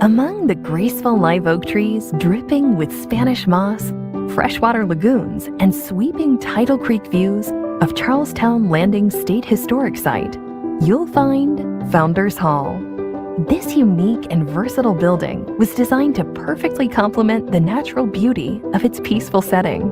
Among the graceful live oak trees dripping with Spanish moss, freshwater lagoons, and sweeping Tidal Creek views of Charlestown Landing State Historic Site, you'll find Founders Hall. This unique and versatile building was designed to perfectly complement the natural beauty of its peaceful setting.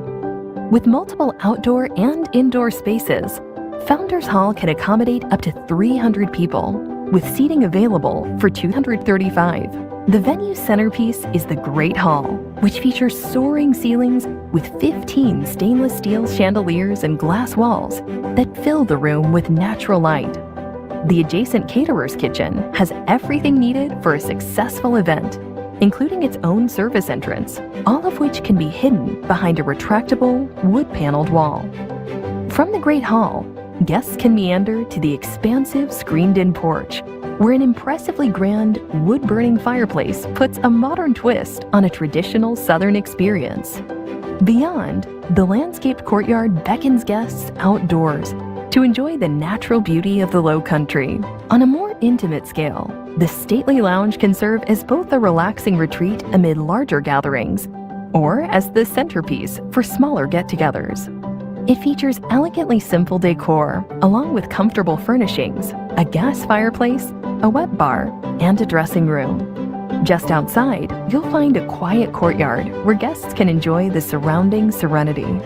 With multiple outdoor and indoor spaces, Founders Hall can accommodate up to 300 people, with seating available for 235. The venue's centerpiece is the Great Hall, which features soaring ceilings with 15 stainless steel chandeliers and glass walls that fill the room with natural light. The adjacent caterer's kitchen has everything needed for a successful event, including its own service entrance, all of which can be hidden behind a retractable, wood-paneled wall. From the Great Hall, guests can meander to the expansive screened-in porch, where an impressively grand wood-burning fireplace puts a modern twist on a traditional Southern experience. Beyond, the landscaped courtyard beckons guests outdoors to enjoy the natural beauty of the Low Country. On a more intimate scale, the stately lounge can serve as both a relaxing retreat amid larger gatherings, or as the centerpiece for smaller get-togethers. It features elegantly simple decor, along with comfortable furnishings, a gas fireplace, a wet bar, and a dressing room. Just outside, you'll find a quiet courtyard where guests can enjoy the surrounding serenity.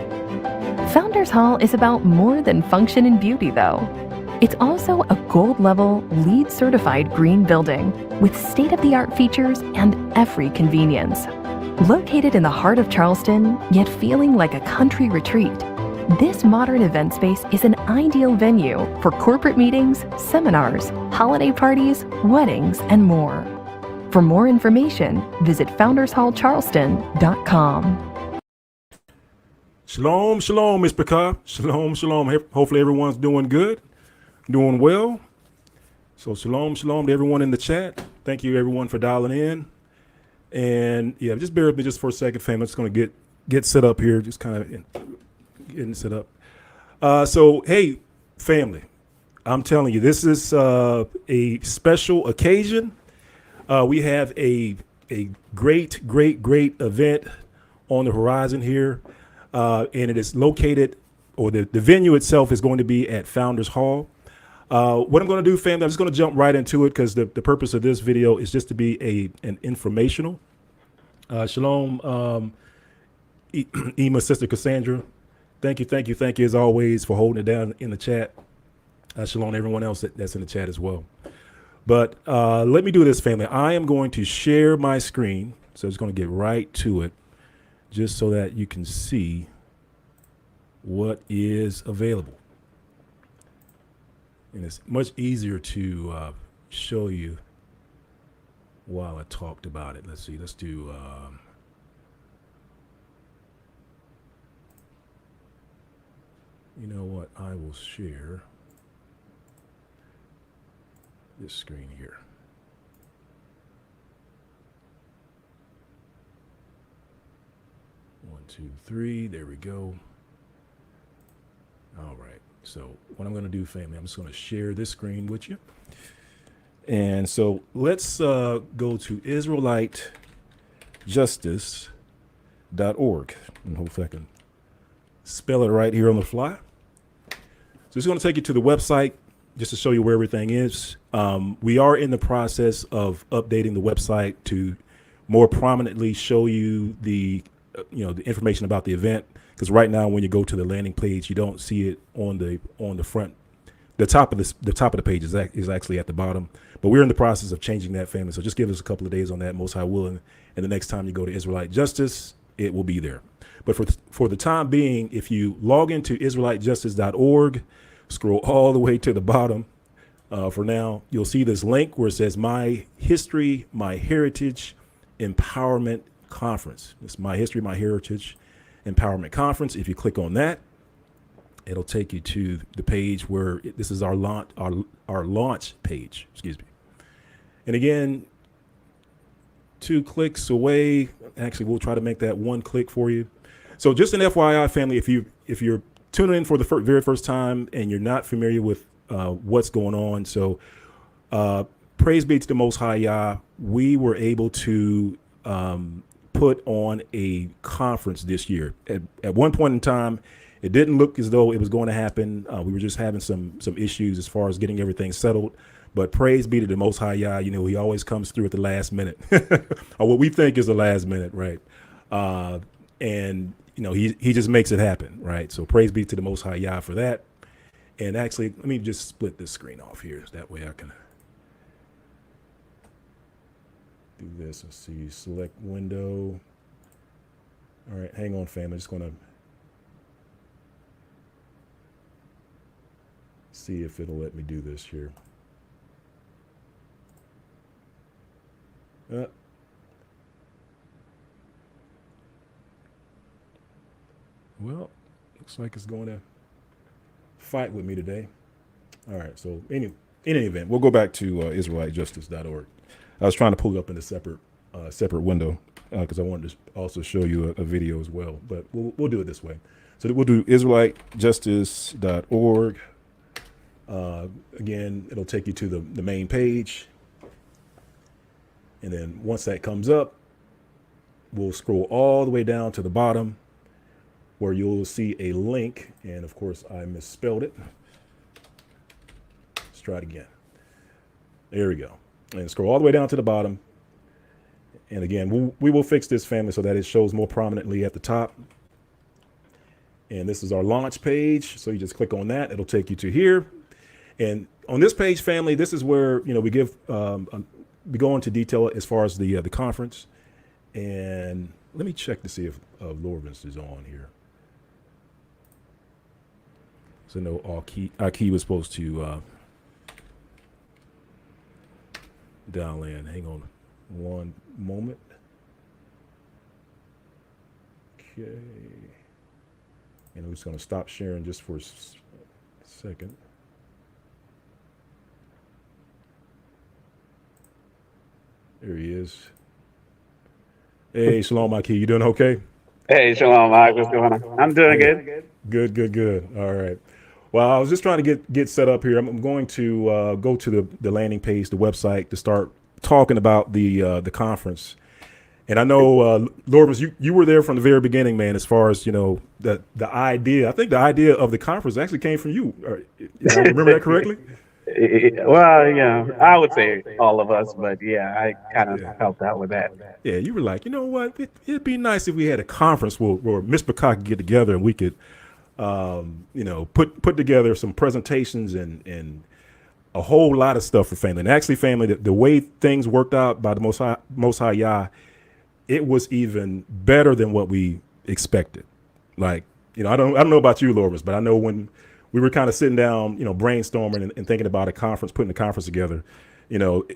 Founders Hall is about more than function and beauty, though. It's also a gold-level, LEED-certified green building with state-of-the-art features and every convenience. Located in the heart of Charleston, yet feeling like a country retreat, this modern event space is an ideal venue for corporate meetings, seminars, holiday parties, weddings, and more. For more information, visit foundershallcharleston.com. Shalom, shalom, Mr. Picard. Shalom, shalom. Hopefully everyone's doing good, doing well. So shalom, shalom to everyone in the chat. Thank you, everyone, for dialing in. And yeah, just bear with me just for a second, fam. I'm just going to get set up here, just kind of getting set up. So, hey, family, I'm telling you, this is a special occasion. We have a great event on the horizon here. And it is located, or the venue itself is going to be at Founders Hall. What I'm going to do, family, I'm just going to jump right into it because the purpose of this video is just to be an informational. Shalom, Ema, Sister Cassandra. Thank you as always for holding it down in the chat. Shalom, everyone else that's in the chat as well. But let me do this, family. I am going to share my screen, so I'm just going to get right to it, just so that you can see what is available. And it's much easier to show you while I talked about it. Let's see, let's do, you know what, I will share this screen here. One, two, three, there we go. All right, so what I'm gonna do, family, I'm just gonna share this screen with you. And so let's go to IsraeliteJustice.org, and hopefully I can spell it right here on the fly. So it's going to take you to the website just to show you where everything is. We are in the process of updating the website to more prominently show you the information about the event. Because right now, when you go to the landing page, you don't see it on the front. The top of the page is actually at the bottom. But we're in the process of changing that, family. So just give us a couple of days on that, most high willing. And the next time you go to Israelite Justice, it will be there. But for the time being, if you log into IsraeliteJustice.org, scroll all the way to the bottom, for now, you'll see this link where it says My History, My Heritage Empowerment Conference. It's My History, My Heritage Empowerment Conference. If you click on that, it'll take you to the page where this is our launch page, excuse me. And again, 2 clicks away. Actually, we'll try to make that 1 click for you. So just an FYI, family, if you're tuning in for the very first time and you're not familiar with what's going on, so praise be to the Most High Yah, we were able to put on a conference this year. At one point in time, it didn't look as though it was going to happen. We were just having some issues as far as getting everything settled. But praise be to the Most High Yah. You know, he always comes through at the last minute, or what we think is the last minute, right? And you know, he just makes it happen, right? So praise be to the Most High Yah for that. And actually, let me just split this screen off here. That way I can do this. Let's see, select window. All right, hang on, fam. I'm just going to see if it'll let me do this here. Well, looks like it's going to fight with me today. All right, so in any event, we'll go back to IsraeliteJustice.org. I was trying to pull it up in a separate window because I wanted to also show you a video as well, but we'll do it this way. So we'll do IsraeliteJustice.org. Again, it'll take you to the main page. And then once that comes up, we'll scroll all the way down to the bottom where you'll see a link. And of course, I misspelled it. Let's try it again. There we go. And scroll all the way down to the bottom. And again, we will fix this, family, so that it shows more prominently at the top. And this is our launch page. So you just click on that. It'll take you to here. And on this page, family, this is where, you know, we give we go into detail as far as the conference. And let me check to see if Lorvins is on here. So no, our key was supposed to dial in. Hang on one moment. Okay. And I'm just going to stop sharing just for a second. There he is. Hey, Shalom, Aki. You doing okay? Hey, Shalom, Mike. What's going on? I'm doing good. Good. All right. Well, I was just trying to get set up here. I'm going to go to the landing page, the website, to start talking about the conference. And I know, Lorvins, you were there from the very beginning, man, as far as, you know, the idea. I think the idea of the conference actually came from you. I remember that correctly? Well, yeah, I would say all of us, but yeah, I kind of helped out with that. Yeah, you were like, you know what? It'd be nice if we had a conference where Miss Bacot could get together and we could, you know, put together some presentations and a whole lot of stuff for family. And actually, family, the way things worked out by the Most High Yah, it was even better than what we expected. Like, you know, I don't know about you, Lorvins, but I know when we were kind of sitting down, you know, brainstorming and thinking about a conference, putting the conference together, you know,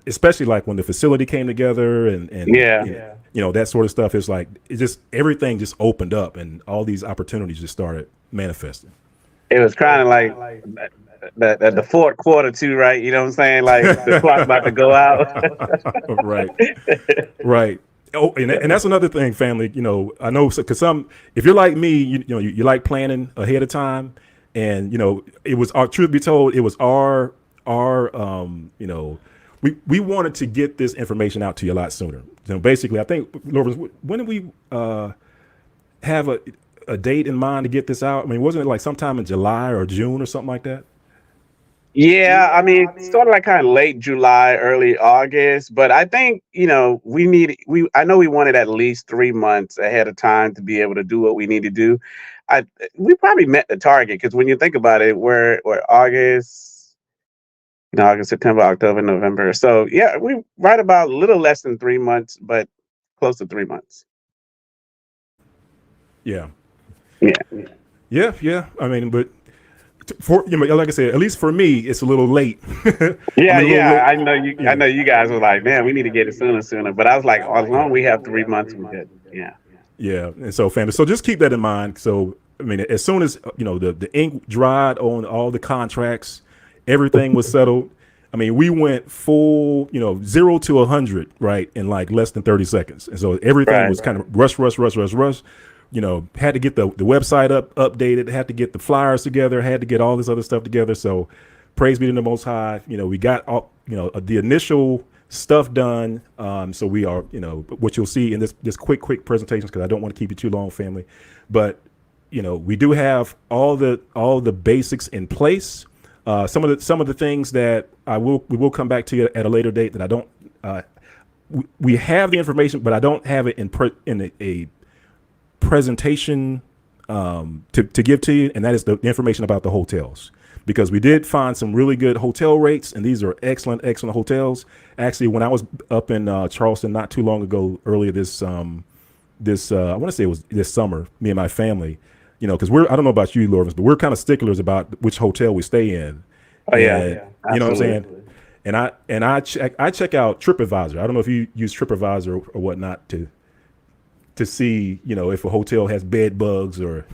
especially like when the facility came together and you know, that sort of stuff. It's like, it just, everything just opened up and all these opportunities just started manifesting. It was kind of like the fourth quarter too, right? You know what I'm saying? Like the clock about to go out. Right. Oh, and that's another thing, family. You know, I know because if you're like me, you know, you like planning ahead of time. And, you know, it was our, truth be told, it was our you know, we wanted to get this information out to you a lot sooner. So basically, I think, Lorvins, when did we have a date in mind to get this out? I mean, wasn't it like sometime in July or June or something like that? Yeah, I mean, sort of like kind of late July, early August. But I think, you know, I know we wanted at least 3 months ahead of time to be able to do what we need to do. We probably met the target because when you think about it, we're August, September, October, November. So yeah, we right about a little less than 3 months, but close to 3 months. Yeah. Yeah. I mean, but for, you know, like I said, at least for me, it's a little late. Yeah. I know you guys were like, man, we need to get it sooner. But I was like, as long as we have 3 months, we're good. Yeah. Yeah, and so family, so just keep that in mind. So I mean, as soon as, you know, the ink dried on all the contracts, everything was settled. I mean, we went full, you know, 0 to 100, right, in like less than 30 seconds, and so everything was kind of rush. You know, had to get the website updated, had to get the flyers together, had to get all this other stuff together. So praise be to the Most High. We got all, the initial stuff done. So we are, what you'll see in this quick presentation, because I don't want to keep you too long, family. But we do have all the basics in place. Some of the things that we will come back to you at a later date that I don't. We have the information, but I don't have it in a presentation to give to you, and that is the information about the hotels, because we did find some really good hotel rates, and these are excellent hotels. Actually, when I was up in Charleston not too long ago, earlier this I want to say it was this summer, me and my family, because I don't know about you, Lawrence, but we're kind of sticklers about which hotel we stay in. Oh yeah, you know what I'm saying? And I check out TripAdvisor. I don't know if you use TripAdvisor or whatnot to see, if a hotel has bed bugs or,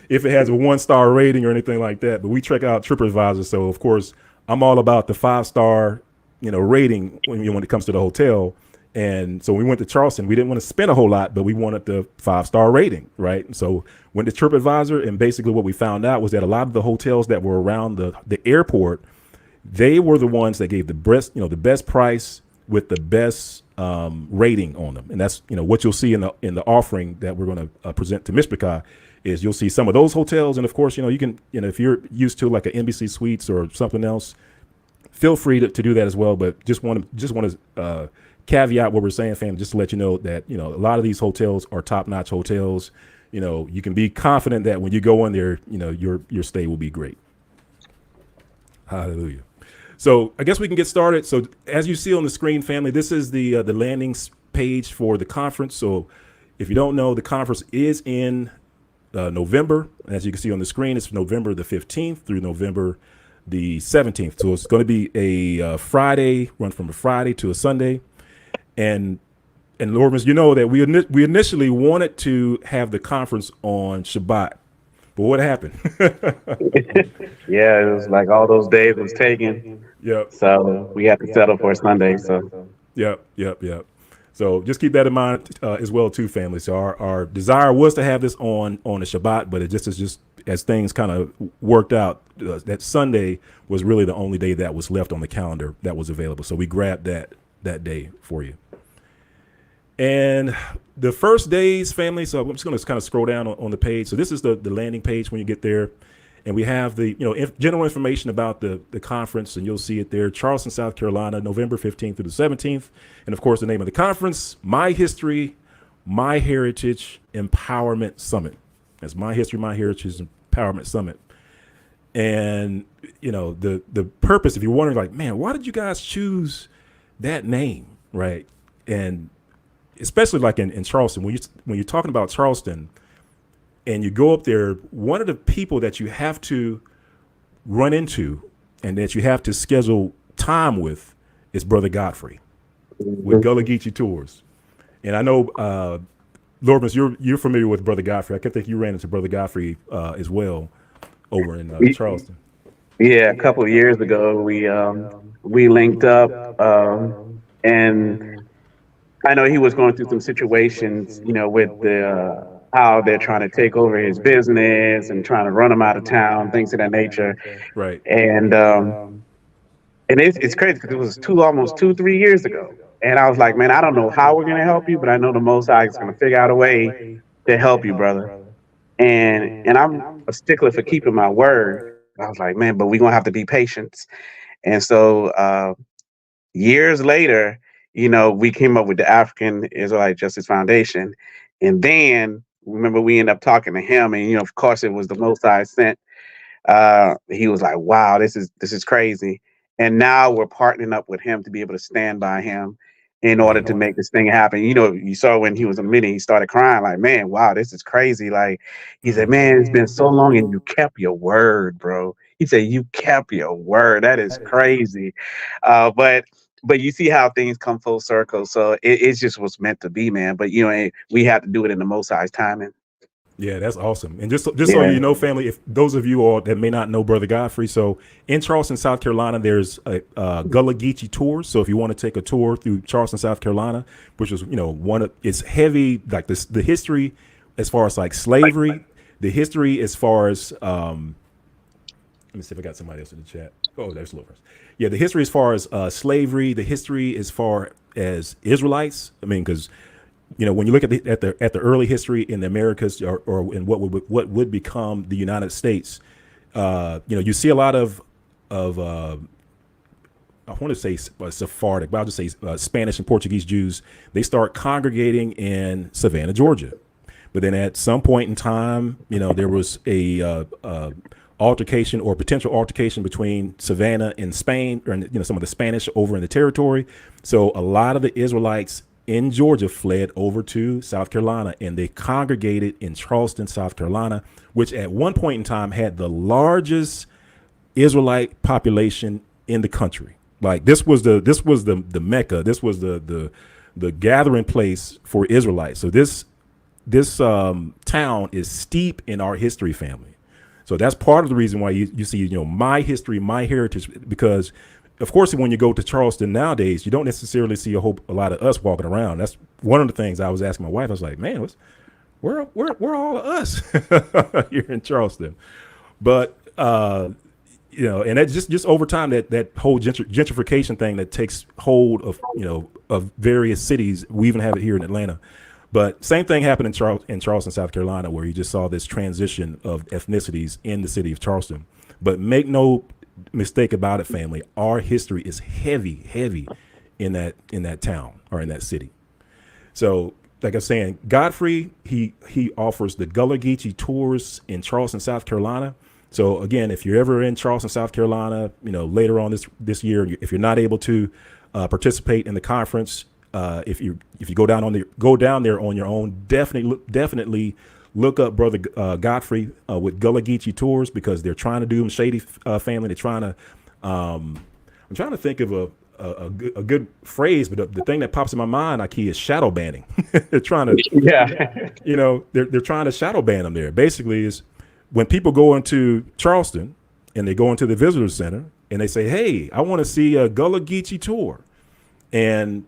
if it has a 1-star rating or anything like that. But we check out TripAdvisor. So, of course, I'm all about the 5-star, rating when it comes to the hotel. And so we went to Charleston. We didn't want to spend a whole lot, but we wanted the 5-star rating, right? And so went to TripAdvisor, and basically what we found out was that a lot of the hotels that were around the airport, they were the ones that gave the best price with the best rating on them. And that's, what you'll see in the offering that we're going to present to Mishpachah is you'll see some of those hotels. And of course, you can, if you're used to like an Embassy Suites or something else, feel free to do that as well. But just want to caveat what we're saying, fam, just to let you know that, a lot of these hotels are top-notch hotels. You can be confident that when you go in there, your stay will be great. Hallelujah. So I guess we can get started. So as you see on the screen, family, this is the landing page for the conference. So if you don't know, the conference is in November. And as you can see on the screen, it's November the 15th through November the 17th. So it's going to be a Friday, run from a Friday to a Sunday. And Lawrence, that we initially wanted to have the conference on Shabbat. But what happened? Yeah, it was like all those days was taken. Yep. So we had to settle for Sunday. So. Yep. So just keep that in mind as well, too, family. So our desire was to have this on a Shabbat, but it just is just as things kind of worked out. That Sunday was really the only day that was left on the calendar that was available. So we grabbed that day for you. And the first days, family, so I'm just going to kind of scroll down on the page. So this is the landing page when you get there. And we have the, general information about the conference, and you'll see it there. Charleston, South Carolina, November 15th through the 17th. And of course, the name of the conference, My History, My Heritage Empowerment Summit. That's My History, My Heritage Empowerment Summit. And, the purpose, if you're wondering, like, man, why did you guys choose that name, right? And especially like in Charleston, when you're talking about Charleston and you go up there, one of the people that you have to run into and that you have to schedule time with is Brother Godfrey with Gullah Geechee Tours. And I know, Lawrence, you're familiar with Brother Godfrey. I think you ran into Brother Godfrey as well over in Charleston. Yeah, a couple of years ago, we linked up, and I know he was going through some situations, with how they're trying to take over his business and trying to run him out of town, things of that nature. Right. And it's crazy because it was almost 2-3 years ago. And I was like, man, I don't know how we're going to help you, but I know the Most High is going to figure out a way to help you, brother. And I'm a stickler for keeping my word. I was like, man, but we're going to have to be patient. And so years later, we came up with the African Israelite Justice Foundation. And then, remember, we ended up talking to him. And, of course, it was the Most High sent. He was like, wow, this is crazy. And now we're partnering up with him to be able to stand by him in order to make this thing happen. You saw when he was a minute, he started crying like, man, wow, this is crazy. Like, he said, man, it's been so long and you kept your word, bro. He said, you kept your word. That is crazy. But you see how things come full circle. So it just was meant to be, man. But, we had to do it in the Most High's timing. Yeah, that's awesome. And just so you know, family, if those of you all that may not know Brother Godfrey, so in Charleston, South Carolina, there's a Gullah Geechee tour. So if you want to take a tour through Charleston, South Carolina, which is, it's heavy, like the history as far as like slavery, the history as far as Let me see if I got somebody else in the chat. Oh, there's Lawrence. Yeah, the history as far as slavery, the history as far as Israelites. I mean, because when you look at the early history in the Americas, or in what would become the United States, you see a lot of I want to say Sephardic, but I'll just say Spanish and Portuguese Jews. They start congregating in Savannah, Georgia. But then at some point in time, there was a altercation or potential altercation between Savannah and Spain, or some of the Spanish over in the territory. So a lot of the Israelites in Georgia fled over to South Carolina, and they congregated in Charleston, South Carolina, which at one point in time had the largest Israelite population in the country. Like this was the Mecca. This was the gathering place for Israelites. So this town is steep in our history, family. So that's part of the reason why you see my history, my heritage, because of course when you go to Charleston nowadays, you don't necessarily see a lot of us walking around. That's one of the things I was asking my wife. I was like, man, where all of us here in Charleston? But and that just over time, that whole gentrification thing that takes hold of various cities. We even have it here in Atlanta. But same thing happened in Charleston, South Carolina, where you just saw this transition of ethnicities in the city of Charleston. But make no mistake about it, family, our history is heavy in that town or in that city. So like I was saying, Godfrey, he offers the Gullah Geechee tours in Charleston, South Carolina. So again, if you're ever in Charleston, South Carolina, later on this year, if you're not able to participate in the conference, if you go down there on your own, definitely look up Brother Godfrey with Gullah Geechee Tours, because they're trying to do them shady family. They're trying to I'm trying to think of a good phrase, but the thing that pops in my mind, Aki, is shadow banning. They're trying to they're trying to shadow ban them there. Basically is when people go into Charleston and they go into the visitor center and they say, hey, I want to see a Gullah Geechee tour. And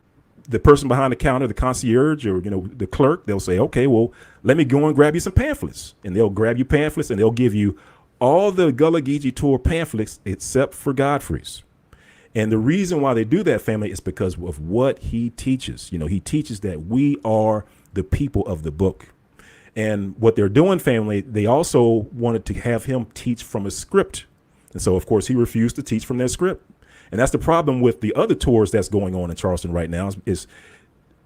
the person behind the counter, the concierge or, the clerk, they'll say, okay, well, let me go and grab you some pamphlets. And they'll grab you pamphlets and they'll give you all the Gullah Geechee tour pamphlets except for Godfrey's. And the reason why they do that, family, is because of what he teaches. He teaches that we are the people of the book. And what they're doing, family, they also wanted to have him teach from a script. And so, of course, he refused to teach from that script. And that's the problem with the other tours that's going on in Charleston right now is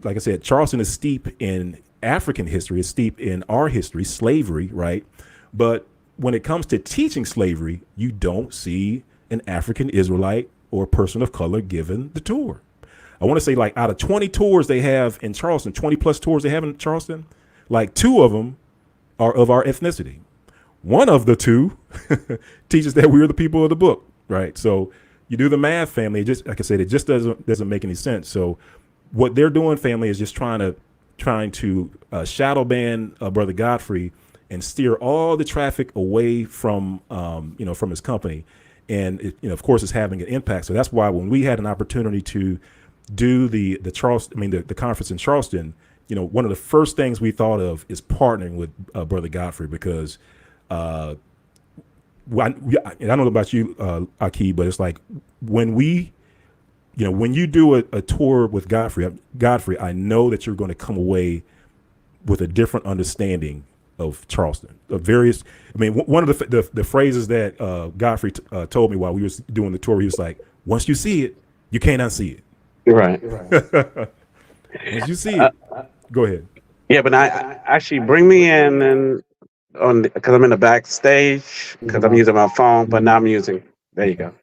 like I said, Charleston is steep in African history, is steep in our history, slavery, right? But when it comes to teaching slavery, you don't see an African Israelite or a person of color given the tour. I want to say like out of 20 tours they have in Charleston, 20 plus tours they have in Charleston, like 2 of them are of our ethnicity. One of the 2 teaches that we're the people of the book, right? So you do the math, family. It just, like I said, it just doesn't make any sense. So what they're doing, family, is just trying to shadow ban Brother Godfrey and steer all the traffic away from from his company, and it, of course, it's having an impact. So that's why when we had an opportunity to do the conference in Charleston, one of the first things we thought of is partnering with Brother Godfrey, because I don't know about you, Aki, but it's like when you do a tour with Godfrey, I know that you're going to come away with a different understanding of Charleston, of various. One of the phrases that Godfrey told me while we was doing the tour, he was like, "Once you see it, you can't unsee it." Right. Once you see it, go ahead. Yeah, but I actually bring me in and because I'm in the backstage because I'm using my phone, but now I'm using. There you go.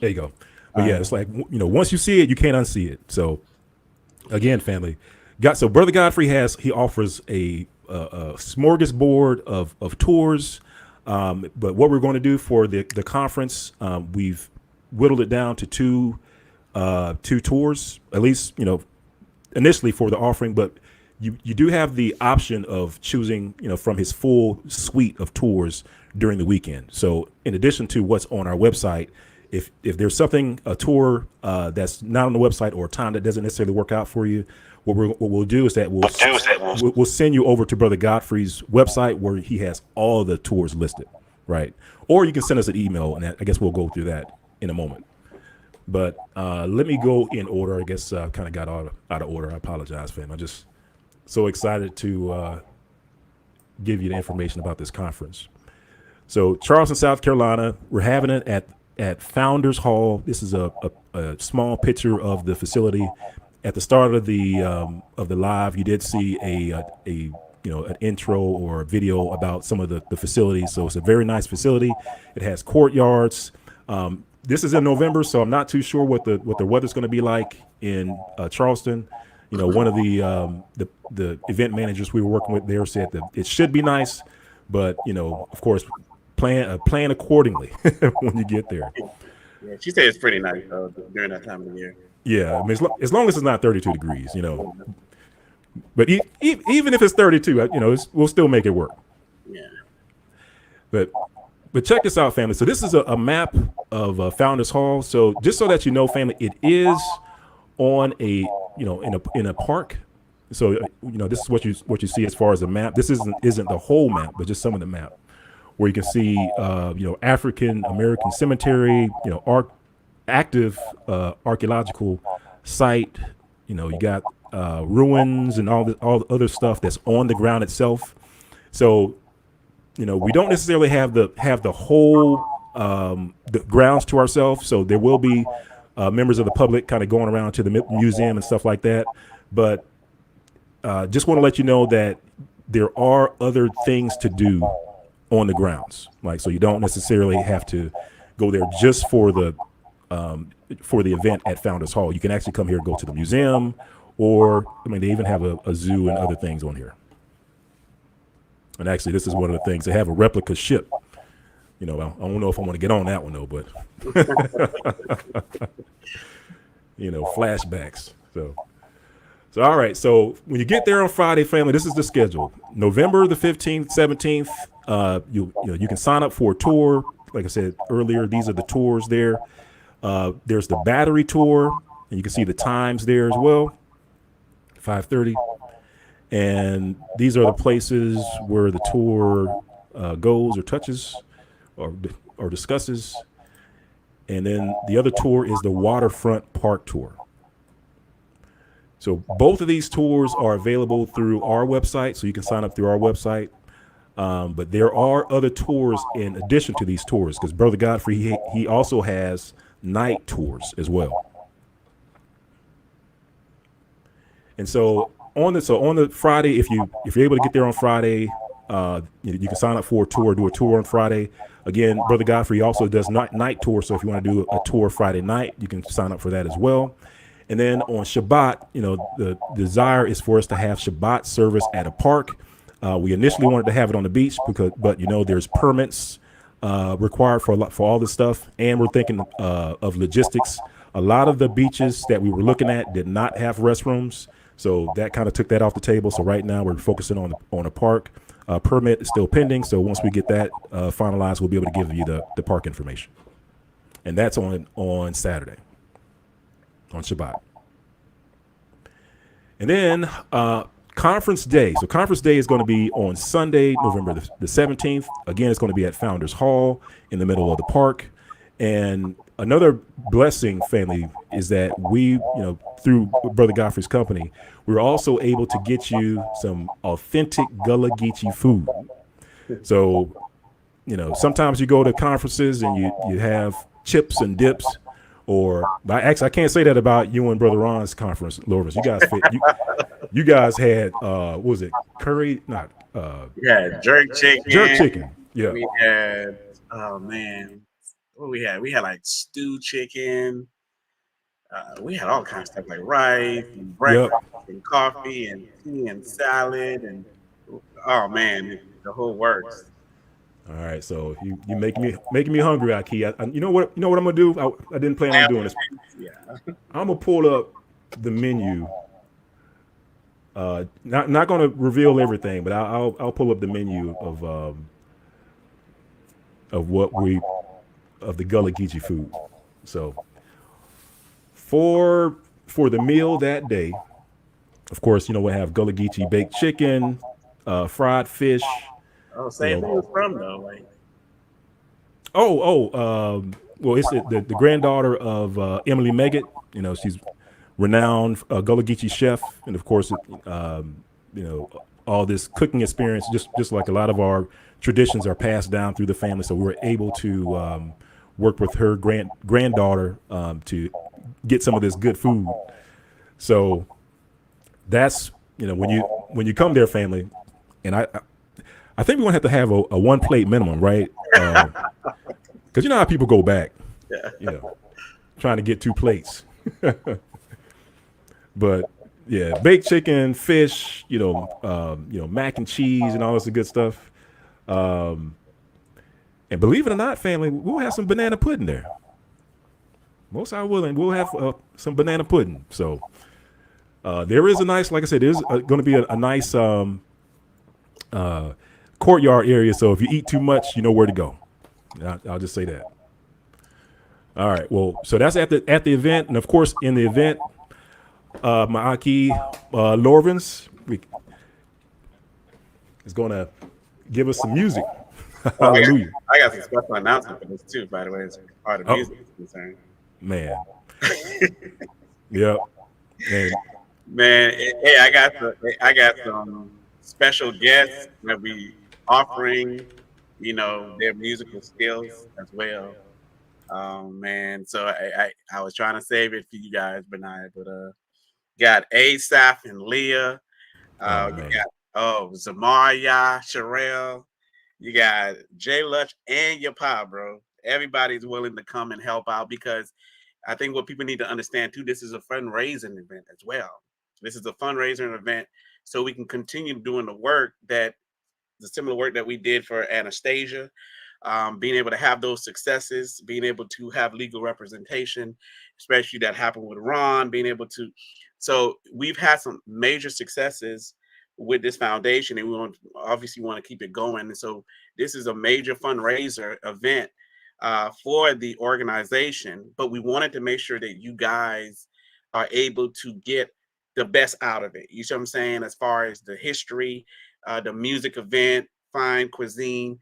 There you go. But yeah, it's like, once you see it, you can't unsee it. So again, family, so Brother Godfrey he offers a smorgasbord of tours. But what we're going to do for the conference, we've whittled it down to two tours, at least, initially for the offering, but you do have the option of choosing, from his full suite of tours during the weekend. So in addition to what's on our website, if there's a tour that's not on the website or a time that doesn't necessarily work out for you, what we'll do is that we'll send you over to Brother Godfrey's website where he has all the tours listed, right? Or you can send us an email, and I guess we'll go through that in a moment. But let me go in order. I guess I kind of got out of order. I apologize, fam. I'm just so excited to give you the information about this conference. So Charleston, South Carolina, we're having it at Founders Hall. This is a small picture of the facility. At the start of the live, you did see an intro or a video about some of the facilities. So it's a very nice facility. It has courtyards. This is in November, so I'm not too sure what the weather's going to be like in Charleston. You know, one of the event managers we were working with there said that it should be nice, but you know, of course, plan accordingly when you get there. Yeah, she said it's pretty nice during that time of the year. Yeah, I mean, as long as it's not 32 degrees, you know. But even if it's 32, you know, we'll still make it work. Yeah. But check this out, family. So this is a map of Founders Hall. So just so that you know, family, it is on in a park. So you know, this is what you see as far as the map. This isn't the whole map, but just some of the map, where you can see African American cemetery, you know, active archaeological site. You know, you got ruins and all the other stuff that's on the ground itself. So you know, we don't necessarily have the whole the grounds to ourselves. So there will be members of the public kind of going around to the museum and stuff like that. But just want to let you know that there are other things to do on the grounds. Like, so you don't necessarily have to go there just for the event at Founders Hall. You can actually come here and go to the museum, or I mean, they even have a zoo and other things on here. And actually, this is one of the things. They have a replica ship. You know, I don't know if I want to get on that one, though, but, you know, flashbacks. So all right. So when you get there on Friday, family, this is the schedule. November the 15th, 17th, you can sign up for a tour. Like I said earlier, these are the tours there. There's the battery tour, and you can see the times there as well, 5:30. And these are the places where the tour goes or touches or discusses. And then the other tour is the waterfront park tour. So both of these tours are available through our website, so you can sign up through our website. But there are other tours in addition to these tours, because Brother Godfrey, he also has night tours as well. And so on the Friday, if you're able to get there on Friday, you can sign up for a tour, do a tour on Friday. Again, Brother Godfrey also does night tour, so if you want to do a tour Friday night, you can sign up for that as well. And then on Shabbat, you know, the desire is for us to have Shabbat service at a park. We initially wanted to have it on the beach but you know, there's permits required for all this stuff, and we're thinking of logistics. A lot of the beaches that we were looking at did not have restrooms. So that kind of took that off the table. So right now we're focusing on a park. Permit is still pending. So once we get that finalized, we'll be able to give you the park information. And that's on Saturday, on Shabbat. And then conference day. So conference day is going to be on Sunday, November the 17th. Again, it's going to be at Founders Hall in the middle of the park. And another blessing, family, is that we, you know, through Brother Godfrey's company, we were also able to get you some authentic Gullah Geechee food. So, you know, sometimes you go to conferences and you have chips and dips, actually, I can't say that about you and Brother Ron's conference, Loris. You guys had what was it? Curry? Not Yeah, jerk chicken. Jerk chicken. Yeah. We had what we had? We had like stewed chicken. We had all kinds of stuff like rice and breakfast and coffee and tea and salad and oh man, the whole works. All right, so you making me hungry, Aki. You know what I'm gonna do? I didn't plan on doing this. Yeah. I'm gonna pull up the menu. Not gonna reveal everything, but I'll pull up the menu of the Gullah Geechee food. So for the meal that day, Of course, we'll have Gullah Geechee baked chicken, fried fish. Oh, You same thing know, was from though. Like, well, it's the granddaughter of Emily Meggett. She's renowned Gullah Geechee chef, and of course, you know, all this cooking experience, just like a lot of our traditions are passed down through the family. So we were able to work with her granddaughter to get some of this good food. So that's when you come there, family, and I think we're gonna have to have a one plate minimum, right? Because you know how people go back, yeah. trying to get 2 plates. But yeah, baked chicken, fish, mac and cheese, and all this good stuff. And believe it or not, family, we'll have some banana pudding there. Most are willing. We'll have some banana pudding. So there is a nice, like I said, there's going to be a nice courtyard area. So if you eat too much, you know where to go. I'll just say that. All right. Well, so that's at the event, and of course, in the event, my Aki Lorvins is going to give us some music. Hallelujah. I got some special announcement for this too, by the way, as part of music is concerned. Man. Yep. And Man, hey, I got some special guests that we offering, their musical skills as well. Man, so I was trying to save it for you guys, but got Asaph and Leah. You got Zamaria, Sherelle. You got Jay Lutch and your pop, bro. Everybody's willing to come and help out because I think what people need to understand too, this is a fundraising event as well. This is a fundraising event so we can continue doing the similar work that we did for Anastasia, being able to have those successes, being able to have legal representation, especially that happened with Ron, so we've had some major successes with this foundation, and we obviously want to keep it going. And so this is a major fundraiser event for the organization, but we wanted to make sure that you guys are able to get the best out of it. You see what I'm saying? As far as the history, the music event, fine cuisine,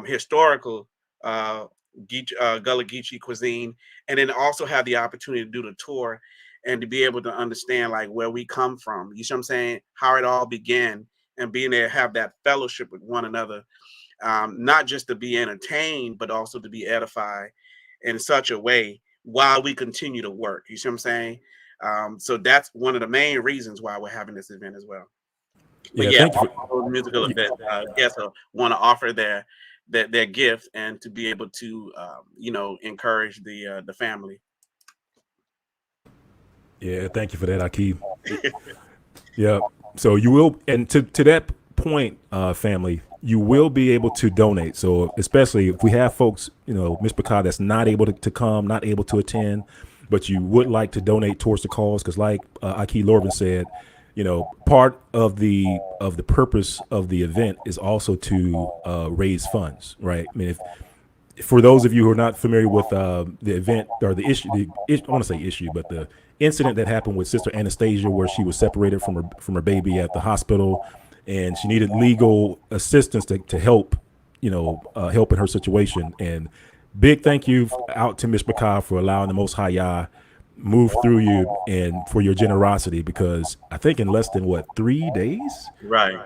historical Gullah Geechee cuisine, and then also have the opportunity to do the tour and to be able to understand like where we come from. You see what I'm saying? How it all began, and being there to have that fellowship with one another, not just to be entertained, but also to be edified in such a way while we continue to work. You see what I'm saying? So that's one of the main reasons why we're having this event as well. But thank you. All those musical event guests want to offer their gift and to be able to encourage the family. Yeah, thank you for that, Aki. Yeah. So you will, and to that point, family, you will be able to donate. So especially if we have folks, Ms. Bacall, that's not able to come, not able to attend, but you would like to donate towards the cause, because like Aki Lorvin said, part of the purpose of the event is also to raise funds, right? I mean, if for those of you who are not familiar with the event or the issue, I want to say issue, but the incident that happened with Sister Anastasia, where she was separated from her baby at the hospital, and she needed legal assistance to help, help in her situation. And big thank you out to Ms. Bacall for allowing the Most High Yah move through you and for your generosity, because I think in less than 3 days, right,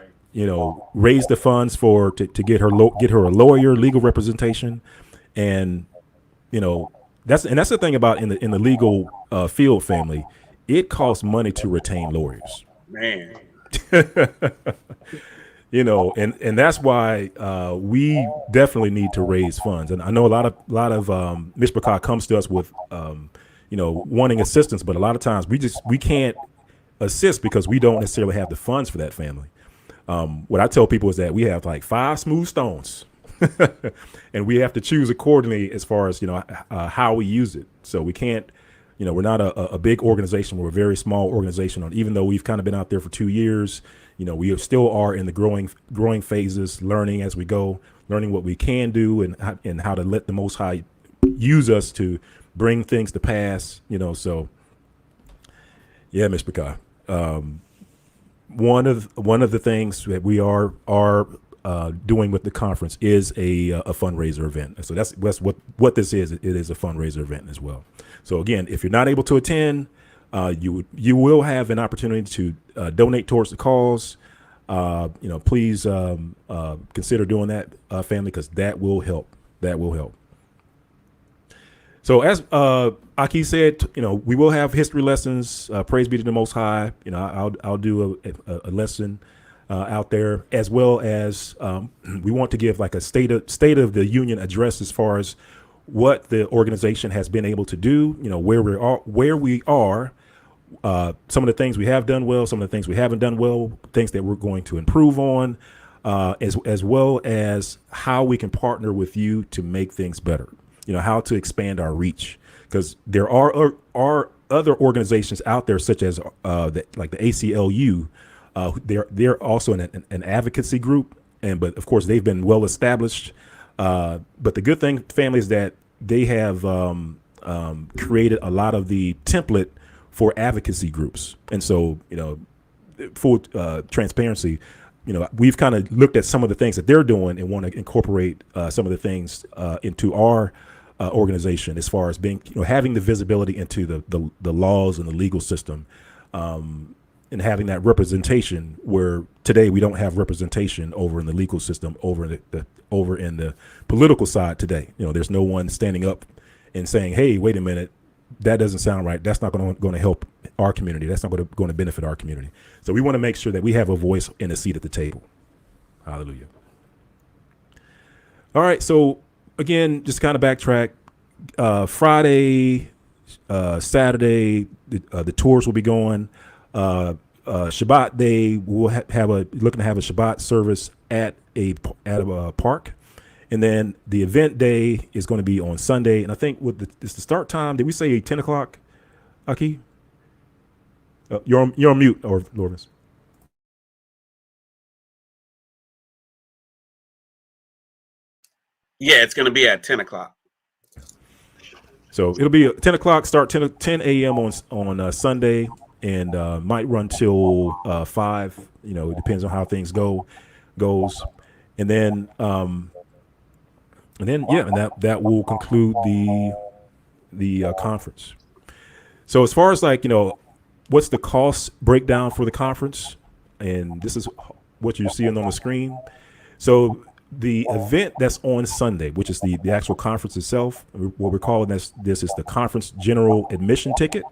raised the funds to get her a lawyer, legal representation, and that's the thing about in the legal field, family. It costs money to retain lawyers, man. And that's why we definitely need to raise funds. And I know a lot of Ms. Bacall comes to us with wanting assistance, but a lot of times we can't assist because we don't necessarily have the funds for that family. What I tell people is that we have like 5 smooth stones and we have to choose accordingly as far as, how we use it. So we can't, we're not a big organization. We're a very small organization. Even though we've kind of been out there for 2 years, we still are in the growing phases, learning as we go, learning what we can do and how to let the Most High use us to bring things to pass, so yeah, Ms. Bacall. one of the things that we are doing with the conference is a fundraiser event. So that's what this is. It is a fundraiser event as well. So again, if you're not able to attend, you will have an opportunity to donate towards the cause. Please consider doing that, family, because that will help. That will help. So as Aki said, we will have history lessons. Praise be to the Most High. I'll do a lesson out there, as well as we want to give like a state of the union address as far as what the organization has been able to do. Where we are. Some of the things we have done well, some of the things we haven't done well, things that we're going to improve on, as well as how we can partner with you to make things better. How to expand our reach, because there are other organizations out there, such as like the ACLU. They're also an advocacy group, but of course they've been well established. But the good thing, family, is that they have created a lot of the template for advocacy groups. And so, full transparency, we've kind of looked at some of the things that they're doing and want to incorporate some of the things into our organization, as far as being, having the visibility into the laws and the legal system, and having that representation, where today we don't have representation over in the legal system, over in the political side today. There's no one standing up and saying, hey, wait a minute, that doesn't sound right. That's not going to help our community. That's not going to benefit our community. So we want to make sure that we have a voice and a seat at the table. Hallelujah. All right. So again, just kind of backtrack. Friday, Saturday, the tours will be going. Shabbat day, we'll looking to have a Shabbat service at a park. And then the event day is going to be on Sunday. And I think it's the start time. Did we say 10 o'clock, Aki? You're on mute, or Lourdes. Yeah, it's going to be at 10 o'clock. So it'll be 10 o'clock, start 10 a.m. on Sunday, and might run till 5. It depends on how things goes. And then that will conclude the conference. So as far as what's the cost breakdown for the conference, and this is what you're seeing on the screen. So the event that's on Sunday, which is the actual conference itself, what we're calling this is the conference general admission ticket.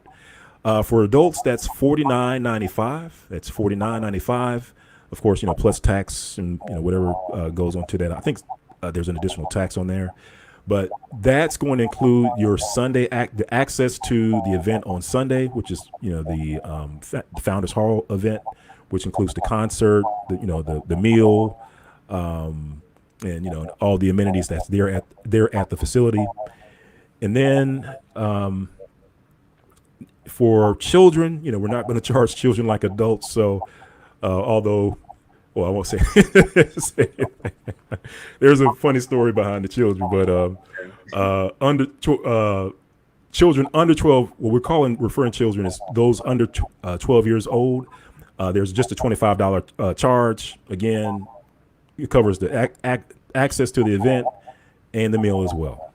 For adults, that's $49.95. That's $49.95. Of course, plus tax and whatever goes on to that. I think there's an additional tax on there, but that's going to include your Sunday the access to the event on Sunday, which is the Founders Hall event, which includes the concert, the meal, and all the amenities that's there at the facility. And then for children, we're not going to charge children like adults. So although, well, I won't say, there's a funny story behind the children, but children under 12, what we're referring children is those under 12 years old. There's just a $25 charge. Again, it covers the access to the event and the meal as well.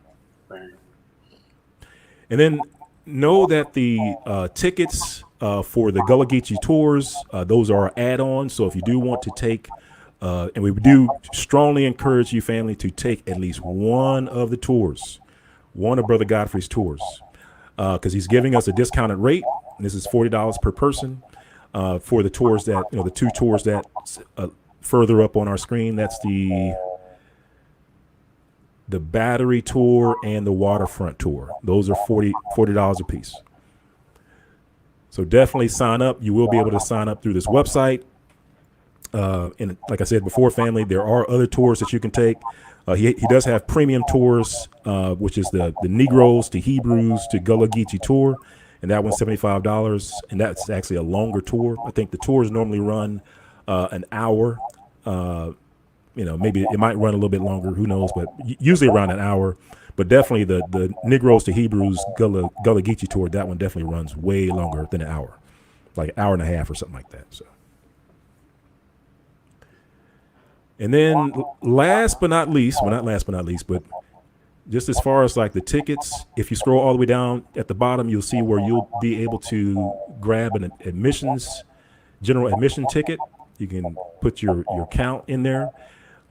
And then know that the tickets for the Gullah Geechee tours, those are add-ons. So if you do want to take, and we do strongly encourage you, family, to take at least one of the tours, one of Brother Godfrey's tours, because he's giving us a discounted rate. And this is $40 per person for the tours that, the two tours that further up on our screen. That's the Battery tour and the Waterfront tour. Those are $40 a piece. So definitely sign up. You will be able to sign up through this website. And like I said before, family, there are other tours that you can take. He does have premium tours, which is the Negroes to Hebrews to Gullah Geechee tour. And that one's $75. And that's actually a longer tour. I think the tours normally run an hour. Maybe it might run a little bit longer, who knows, but usually around an hour. But definitely the Negroes to Hebrews Gullah Geechee tour, that one definitely runs way longer than an hour, like an hour and a half or something like that. So And then last but not least, well, not last but not least, but just as far as like the tickets, if you scroll all the way down at the bottom, you'll see where you'll be able to grab an general admission ticket. You can put your count in there.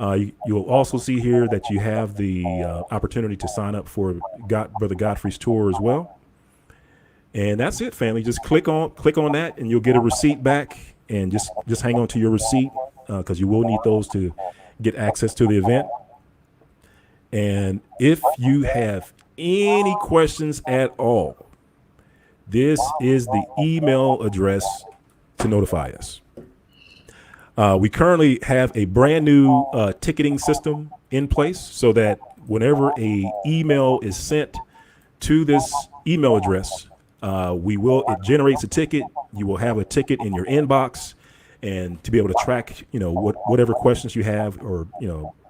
You'll also see here that you have the opportunity to sign up for Brother Godfrey's tour as well. And that's it, family. Just click on that, and you'll get a receipt back. And just hang on to your receipt because you will need those to get access to the event. And if you have any questions at all, this is the email address to notify us. We currently have a brand new ticketing system in place so that whenever a email is sent to this email address, it generates a ticket. You will have a ticket in your inbox, and to be able to track, whatever questions you have, or,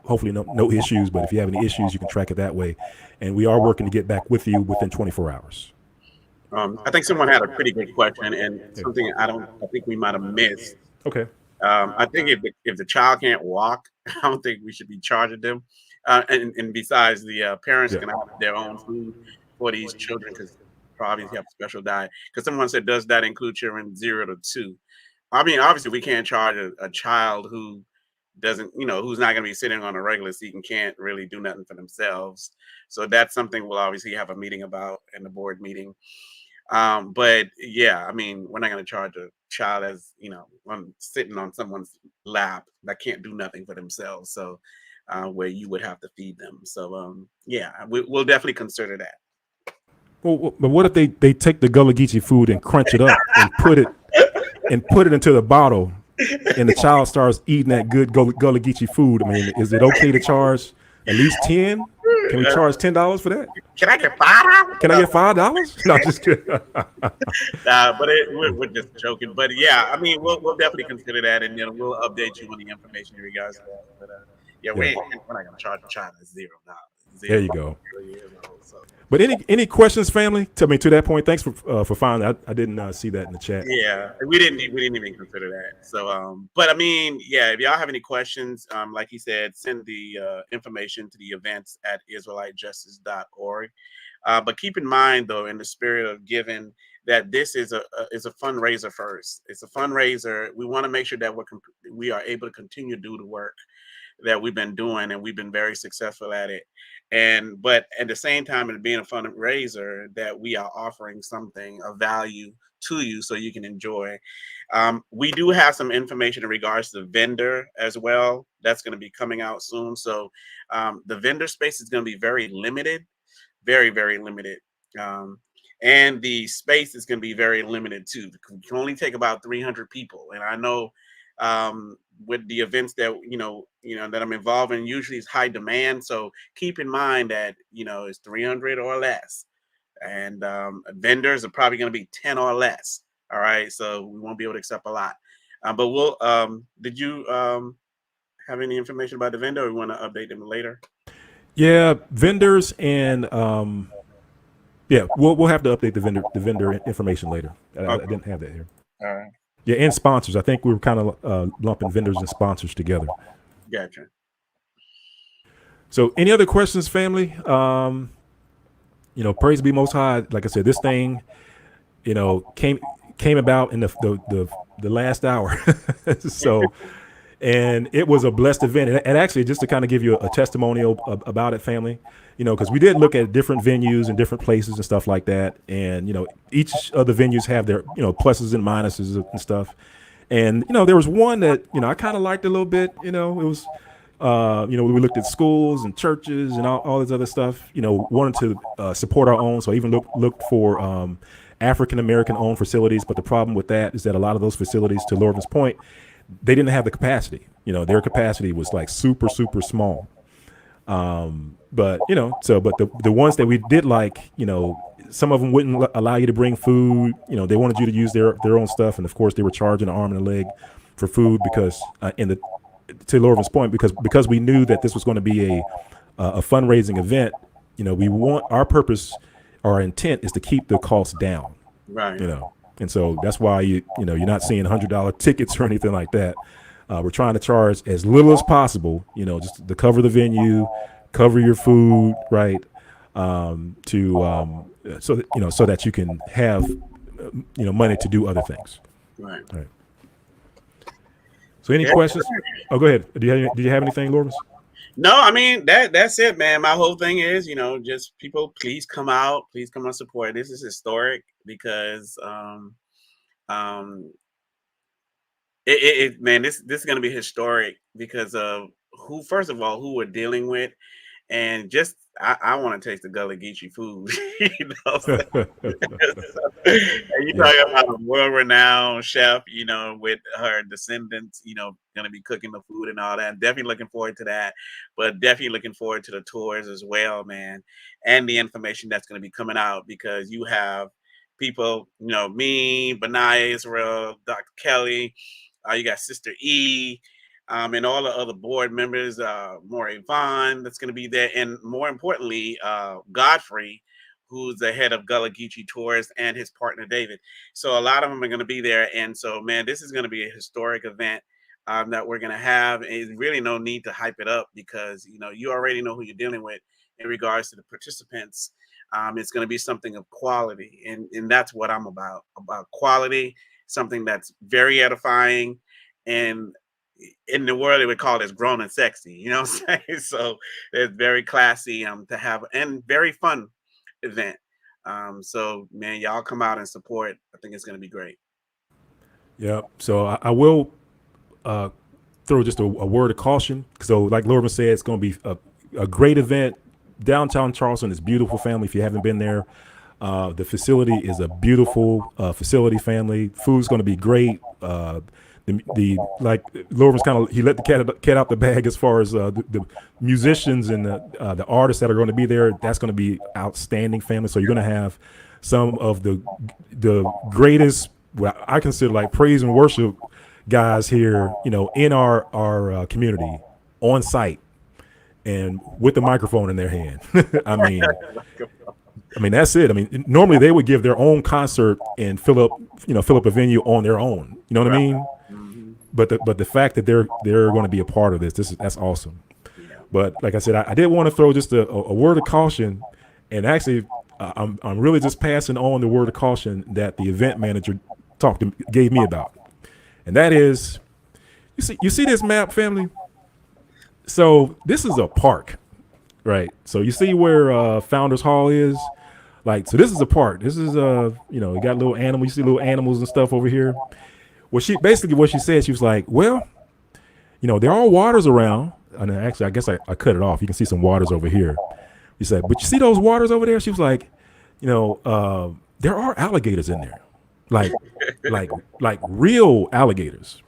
hopefully no issues, but if you have any issues, you can track it that way. And we are working to get back with you within 24 hours. I think someone had a pretty good question, and something I think we might have missed. Okay. I think if the child can't walk, I don't think we should be charging them. And besides, the parents can have their own food for these children because probably have a special diet. Because someone said, does that include children 0 to 2? I mean, obviously, we can't charge a child who doesn't, who's not going to be sitting on a regular seat and can't really do nothing for themselves. So that's something we'll obviously have a meeting about in the board meeting. But yeah, I mean, we're not going to charge a child as, sitting on someone's lap that can't do nothing for themselves. So where you would have to feed them. So yeah, we'll definitely consider that. Well, but what if they take the Gullah Geechee food and crunch it up and put it into the bottle, and the child starts eating that good Gullah Geechee food? I mean, is it okay to charge at least 10? Can we charge $10 for that? Can I get $5? Can I get $5? No, just kidding. But we're just joking. But yeah, I mean, we'll definitely consider that, and then we'll update you on the information in regards to that. But yeah, we're not going to charge a child at $0. There you go. But any questions, family? To that point, thanks for finding. I didn't see that in the chat. Yeah, we didn't even consider that. So, but I mean, yeah, if y'all have any questions, like he said, send the information to the events at israelitejustice.org. But keep in mind, though, in the spirit of giving, that this is a fundraiser first. It's a fundraiser. We want to make sure that we are able to continue to do the work that we've been doing, and we've been very successful at it. But at the same time, it being a fundraiser, that we are offering something of value to you so you can enjoy. We do have some information in regards to the vendor as well. That's going to be coming out soon. So the vendor space is going to be very limited, very, very limited. And the space is going to be very limited too. We can only take about 300 people. And I know with the events that that I'm involved in, usually it's high demand. So keep in mind that it's 300 or less, and vendors are probably going to be 10 or less. All right, so we won't be able to accept a lot. But we'll. Did you have any information about the vendor, or we want to update them later? Yeah, vendors and we'll have to update the vendor information later. I didn't have that here. All right. Yeah, and sponsors. I think we were kind of lumping vendors and sponsors together. Gotcha. So any other questions, family? Praise be Most High. Like I said, this thing, came about in the last hour. So, and it was a blessed event. And actually, just to kind of give you a testimonial about it, family, because we did look at different venues and different places and stuff like that. And, each of the venues have their, pluses and minuses and stuff. And, there was one that, I kind of liked a little bit. It was, we looked at schools and churches and all this other stuff, wanted to support our own. So I even looked for African-American owned facilities. But the problem with that is that a lot of those facilities, to Lorvin's point, they didn't have the capacity. Their capacity was like super, super small. But the ones that we did like, some of them wouldn't allow you to bring food. They wanted you to use their own stuff. And of course they were charging an arm and a leg for food because to Lorvin's point, because we knew that this was going to be a fundraising event, we want our purpose, our intent is to keep the costs down. Right. And so that's why you're not seeing $100 tickets or anything like that. We're trying to charge as little as possible, just to cover the venue, cover your food, right? So that, so that you can have, money to do other things. Right. Right. So any questions? Oh, go ahead. Do you have anything, Lawrence? No, I mean that's it, man. My whole thing is, just people, please come out, please come and support. This is historic because um man, this is gonna be historic because of first of all, who we're dealing with. And just I want to taste the Gullah Geechee food. And you Yeah. talking about a world-renowned chef, with her descendants, going to be cooking the food and all that. I'm definitely looking forward to that, but definitely looking forward to the tours as well, man, and the information that's going to be coming out because you have people, me, Benaya Israel, Dr. Kelly, you got Sister E. And all the other board members, Maury Vaughn, that's going to be there, and more importantly, Godfrey, who's the head of Gullah Geechee Tours, and his partner David. So a lot of them are going to be there, and so man, this is going to be a historic event that we're going to have. And there's really no need to hype it up because you already know who you're dealing with in regards to the participants. It's going to be something of quality, and that's what I'm about quality, something that's very edifying, and in the world they would call this grown and sexy, you know what I'm saying? So it's very classy to have, and very fun event. So man, y'all come out and support. I think it's going to be great. Yeah. So I will throw just a word of caution. So like Lorman said, it's going to be a great event. Downtown Charleston is beautiful, family. If you haven't been there, the facility is a beautiful facility, family. Food's going to be great. The like Lorman's he let the cat out the bag as far as the musicians and the artists that are going to be there. That's going to be outstanding, family. So you're going to have some of the greatest, what I consider like praise and worship guys here, in our community on site and with the microphone in their hand. I mean that's it. I mean, normally they would give their own concert and fill up a venue on their own. You know what I mean? But the fact that they're going to be a part of that's awesome. But like I said, I did want to throw just a word of caution, and actually I'm really just passing on the word of caution that the event manager gave me about, and that is, you see this map, family. So this is a park, right? So you see where Founders Hall is. Like, so this is a park. This is you got little animals. You see little animals and stuff over here. What she said, she was like, well, there are waters around. And actually, I guess I cut it off. You can see some waters over here. She said, but you see those waters over there? She was like, there are alligators in there, like real alligators.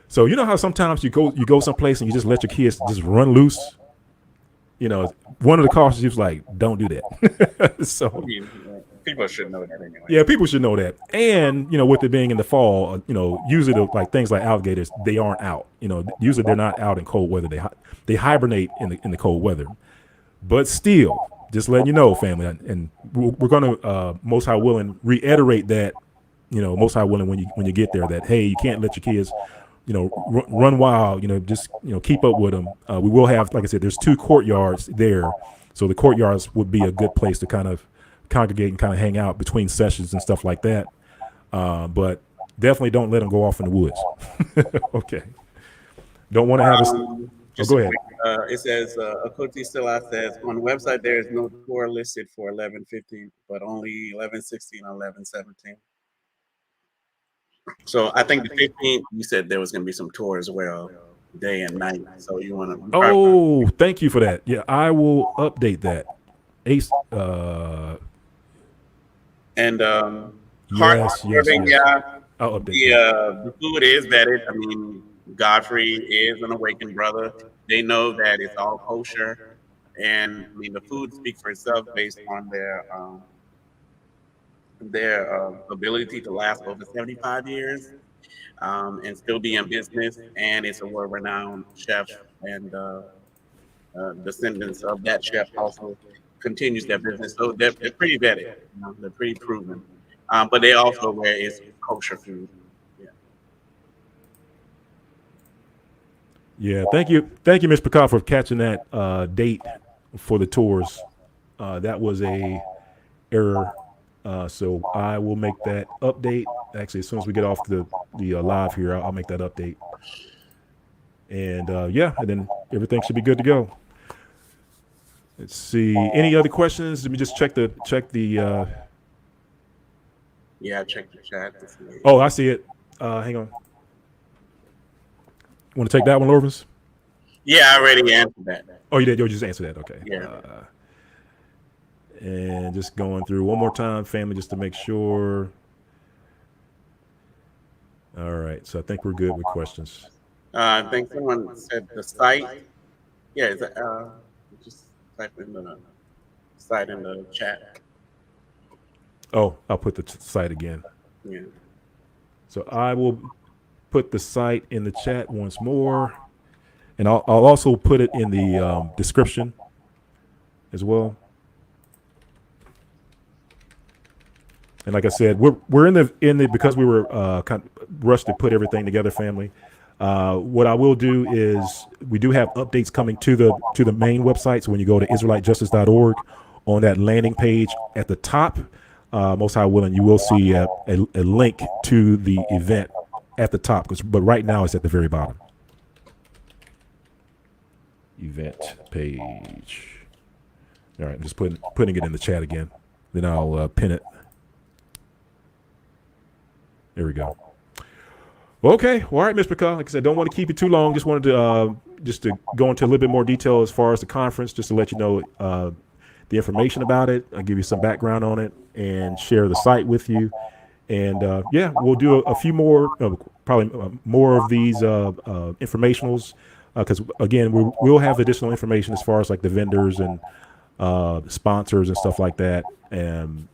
So you know how sometimes you go someplace and you just let your kids just run loose. One of the cautions, she was like, don't do that. So people should know that anyway. Yeah, people should know that. And, with it being in the fall, usually like things like alligators, they aren't out. Usually they're not out in cold weather. They hibernate in the cold weather. But still, just letting you know, family, and we're going to, most high willing, reiterate that, most high willing when you get there, that, hey, you can't let your kids, run wild, just, keep up with them. We will have, like I said, there's 2 courtyards there. So the courtyards would be a good place to kind of congregate and kind of hang out between sessions and stuff like that. But definitely don't let them go off in the woods. Okay. Don't want to have go ahead. It says, Akoti Stila says, on the website there is no tour listed for 11:50, but only 11:16 and 11:17. So I think the 15th, you said there was going to be some tour as well, day and night. So you want to? Oh, thank you for that. Yeah, I will update that. Ace. And yes. yeah, I'll update the food is vetted. I mean, Godfrey is an awakened brother. They know that it's all kosher, and I mean the food speaks for itself based on their ability to last over 75 years and still be in business. And it's a world-renowned chef, and descendants of that chef also continues their business. So they're pretty vetted. They're pretty proven. But they also where it's kosher food. Yeah. Yeah, thank you, Ms. Picard, for catching that date for the tours. That was a error, so I will make that update. Actually, as soon as we get off the live here, I'll make that update. And yeah, and then everything should be good to go. Let's see. Any other questions? Let me just check the. Yeah, check the chat. Oh, I see it. Hang on. Want to take that one, Lorvis? Yeah, I already answered that. Oh, you did. You just answered that. Okay. Yeah. And just going through one more time, family, just to make sure. All right. So I think we're good with questions. I think someone said the site. Yeah, just type in the site in the chat. Oh, I'll put the site again. Yeah. So I will put the site in the chat once more, and I'll also put it in the description as well. And like I said, we're in the because we were kind of rushed to put everything together, family. What I will do is we do have updates coming to the main website. So when you go to IsraeliteJustice.org, on that landing page at the top, most high willing, you will see a link to the event at the top. But right now it's at the very bottom. Event page. All right, I'm just putting it in the chat again. Then I'll pin it. There we go. Okay. Well, all right, Ms. Picard. Like I said, don't want to keep you too long. Just wanted to go into a little bit more detail as far as the conference, just to let you know the information about it. I'll give you some background on it and share the site with you. And yeah, we'll do a few more, probably more of these informationals, because again, we'll have additional information as far as like the vendors and sponsors and stuff like that, and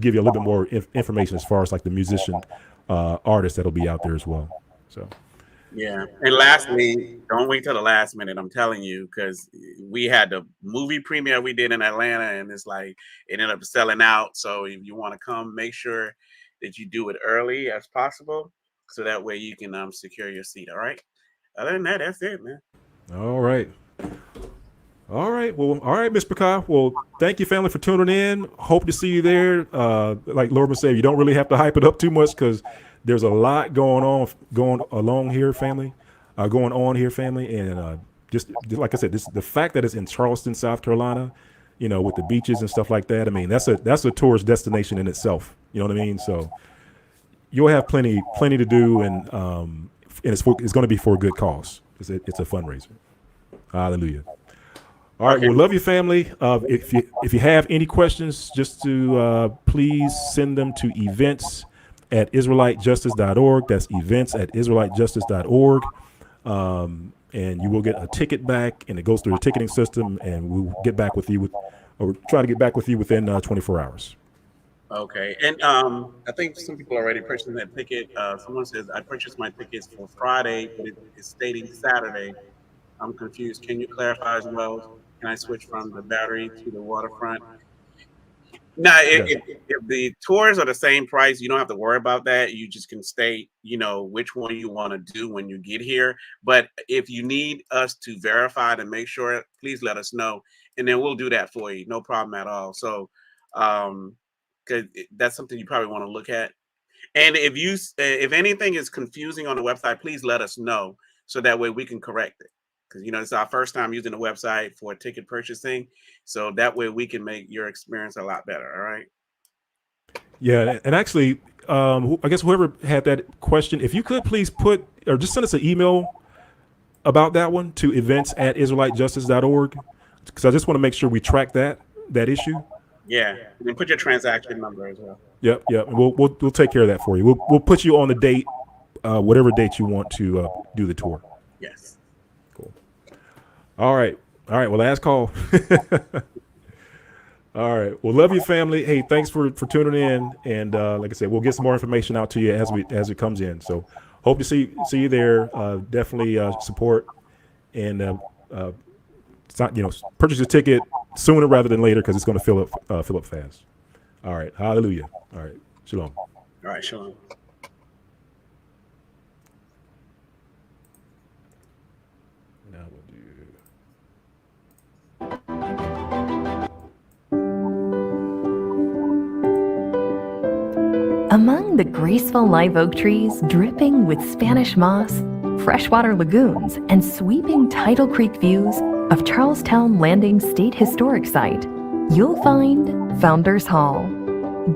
give you a little bit more information as far as like the musician artists that'll be out there as well. So. Yeah. And lastly, don't wait till the last minute. I'm telling you, because we had the movie premiere we did in Atlanta, and it's like it ended up selling out. So if you want to come, make sure that you do it early as possible, so that way you can secure your seat. All right. Other than that, that's it, man. All right. All right. Well, all right, Ms. Picard. Well, thank you, family, for tuning in. Hope to see you there. Like Lorman said, you don't really have to hype it up too much because there's a lot going on here, family. And just like I said, the fact that it's in Charleston, South Carolina, with the beaches and stuff like that. I mean, that's a tourist destination in itself. You know what I mean? So you'll have plenty to do, and it's going to be for a good cause. It's a fundraiser. Hallelujah. All right, we love you, family. If you have any questions, just to please send them to events@israelitejustice.org. That's events@israelitejustice.org. And you will get a ticket back, and it goes through the ticketing system, and we'll get back with you try to get back with you within 24 hours. Okay. And I think some people already purchased that ticket. Someone says, I purchased my tickets for Friday, but it's stating Saturday. I'm confused. Can you clarify as well? Can I switch from the Battery to the Waterfront? No, if the tours are the same price, you don't have to worry about that. You just can state, which one you want to do when you get here. But if you need us to verify to make sure, please let us know, and then we'll do that for you. No problem at all. So, because that's something you probably want to look at. And if anything is confusing on the website, please let us know so that way we can correct it. Because it's our first time using the website for ticket purchasing, so that way we can make your experience a lot better. All right. Yeah, and actually, I guess whoever had that question, if you could please put or just send us an email about that one to events@israelitejustice.org, because I just want to make sure we track that issue. Yeah, and then put your transaction number as well. Yep. And we'll take care of that for you. We'll put you on the date, whatever date you want to do the tour. Yes. Cool. All right. Well, last call. All right. Well, love you, family. Hey, thanks for tuning in. And like I said, we'll get some more information out to you as it comes in. So hope to see you there. Definitely support and purchase your ticket sooner rather than later, because it's going to fill up fast. All right. Hallelujah. All right. Shalom. All right. Shalom. Among the graceful live oak trees dripping with Spanish moss, freshwater lagoons, and sweeping tidal creek views of Charlestown Landing State Historic Site, you'll find Founders Hall.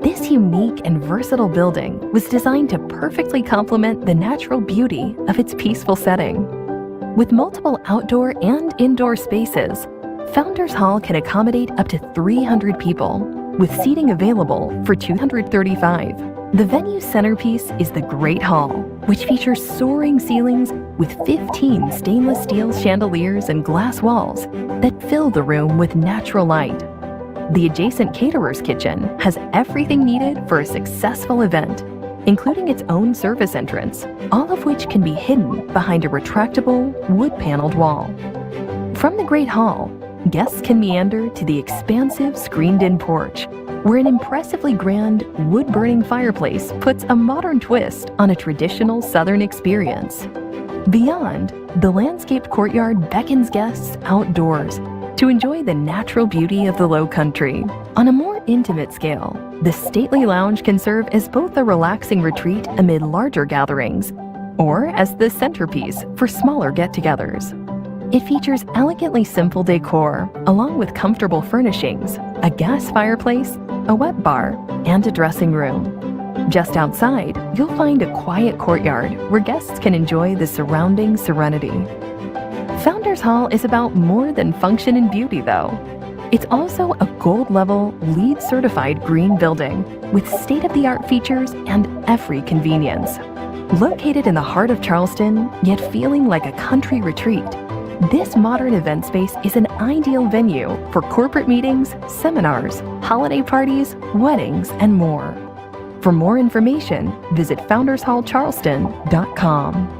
This unique and versatile building was designed to perfectly complement the natural beauty of its peaceful setting. With multiple outdoor and indoor spaces, Founders Hall can accommodate up to 300 people, with seating available for 235. The venue's centerpiece is the Great Hall, which features soaring ceilings with 15 stainless steel chandeliers and glass walls that fill the room with natural light. The adjacent caterer's kitchen has everything needed for a successful event, including its own service entrance, all of which can be hidden behind a retractable, wood-paneled wall. From the Great Hall, guests can meander to the expansive screened-in porch, where an impressively grand wood-burning fireplace puts a modern twist on a traditional Southern experience. Beyond, the landscaped courtyard beckons guests outdoors to enjoy the natural beauty of the Low Country. On a more intimate scale, the stately lounge can serve as both a relaxing retreat amid larger gatherings, or as the centerpiece for smaller get-togethers. It features elegantly simple decor, along with comfortable furnishings, a gas fireplace, a wet bar, and a dressing room. Just outside, you'll find a quiet courtyard where guests can enjoy the surrounding serenity. Founders Hall is about more than function and beauty, though. It's also a gold-level, LEED-certified green building with state-of-the-art features and every convenience. Located in the heart of Charleston, yet feeling like a country retreat, this modern event space is an ideal venue for corporate meetings, seminars, holiday parties, weddings, and more. For more information, visit foundershallcharleston.com.